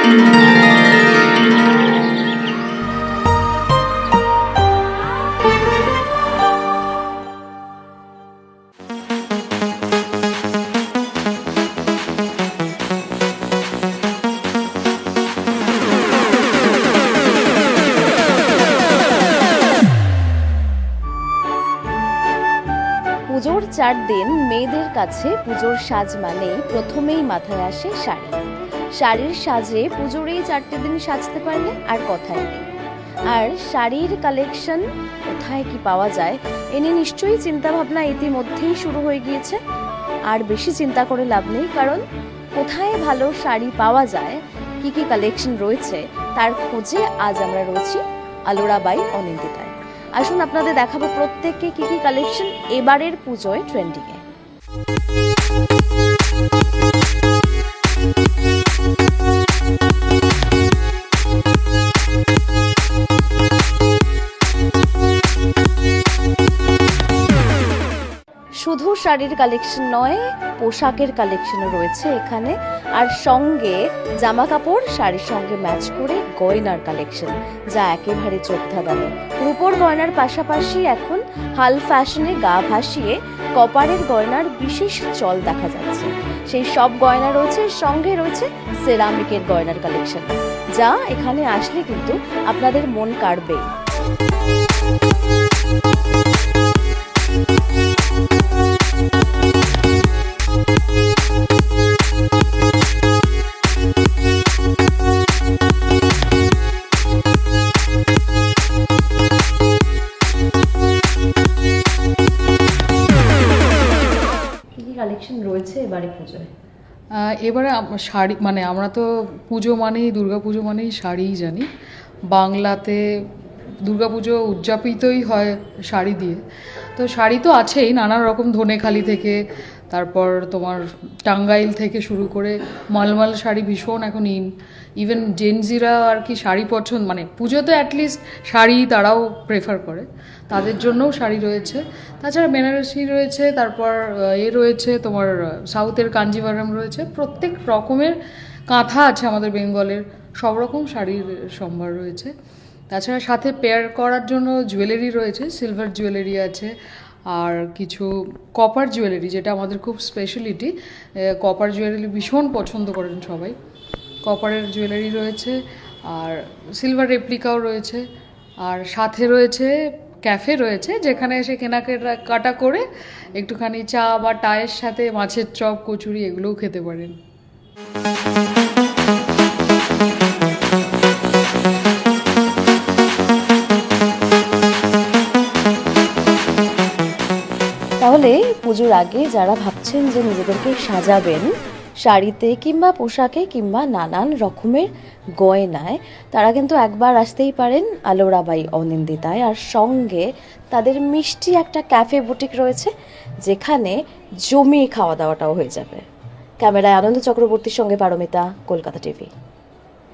পুজোর 4 দিন মেয়েদের কাছে পুজোর সাজ মানেই প্রথমেই মাথায় আসে শাড়ি। শাড়ির সাজে পুজোর এই 4টে দিন সাজতে পারলে আর কথাই নেই। আর শাড়ির কালেকশন কোথায় কি পাওয়া যায় এ নিয়ে নিশ্চয়ই চিন্তাভাবনা ইতিমধ্যেই শুরু হয়ে গিয়েছে। আর বেশি চিন্তা করে লাভ নেই, কারণ কোথায় ভালো শাড়ি পাওয়া যায়, কি কি কালেকশন রয়েছে তার খোঁজে আজ আমরা রয়েছি আলোরা বাই অনিন্দিতায়। আসুন আপনাদের দেখাবো প্রত্যেককে কি কি কালেকশন এবারের পুজোয় ট্রেন্ডিংয়ে। শুধু শাড়ির কালেকশন নয়, পোশাকের কালেকশনও রয়েছে এখানে। আর সঙ্গে জামা কাপড় শাড়ির সঙ্গে ম্যাচ করে গয়নার কালেকশন, যা একেবারে চোখ ধাঁধানো। রূপোর গয়নার পাশাপাশি এখন হাল ফ্যাশনে গা ভাসিয়ে কপারের গয়নার বিশেষ চল দেখা যাচ্ছে। সেই সব গয়না রয়েছে, সঙ্গে রয়েছে সেরামিকের গয়নার কালেকশন, যা এখানে আসলে কিন্তু আপনাদের মন কাড়বেই। কালেকশন রয়েছে এবারে পুজোয়? এবারে শাড়ি মানে আমরা তো পুজো মানেই দুর্গা পুজো মানেই শাড়িই জানি। বাংলাতে দুর্গা পুজো উদযাপিতই হয় শাড়ি দিয়ে। তো শাড়ি তো আছেই নানা রকম, ধনেখালি থেকে তারপর তোমার টাঙ্গাইল থেকে শুরু করে মালমাল শাড়ি ভীষণ এখন ইভেন জেনজিরা আর কি শাড়ি পছন্দ, মানে পুজোতে অ্যাটলিস্ট শাড়ি তারাও প্রেফার করে, তাদের জন্যও শাড়ি রয়েছে। তাছাড়া বেনারসি রয়েছে, তারপর রয়েছে তোমার সাউথের কাঞ্জিভারাম রয়েছে, প্রত্যেক রকমের কাঁথা আছে আমাদের বেঙ্গলের, সব রকম শাড়ির সম্ভার রয়েছে। তাছাড়া সাথে পেয়ার করার জন্য জুয়েলারি রয়েছে, সিলভার জুয়েলারি আছে, আর কিছু কপার জুয়েলারি, যেটা আমাদের খুব স্পেশালিটি। কপার জুয়েলারি ভীষণ পছন্দ করেন সবাই। কপারের জুয়েলারি রয়েছে, আর সিলভার রেপ্লিকাও রয়েছে, আর সাথে রয়েছে ক্যাফে রয়েছে, যেখানে এসে কেনাকাটা করে একটুখানি চা বা চায়ের সাথে মাছের চপ, কচুরি এগুলোও খেতে পারেন। তাহলে পুজোর আগে যারা ভাবছেন যে নিজেদেরকে সাজাবেন শাড়িতে কিংবা পোশাকে কিংবা নানান রকমের গয়নায়, তারা কিন্তু একবার আসতেই পারেন আলোরা বাই অনিন্দিতায়। আর সঙ্গে তাদের মিষ্টি একটা ক্যাফে বুটিক রয়েছে, যেখানে জমিয়ে খাওয়া দাওয়াটাও হয়ে যাবে। ক্যামেরায় আনন্দ চক্রবর্তীর সঙ্গে পারমিতা, কলকাতা টিভি।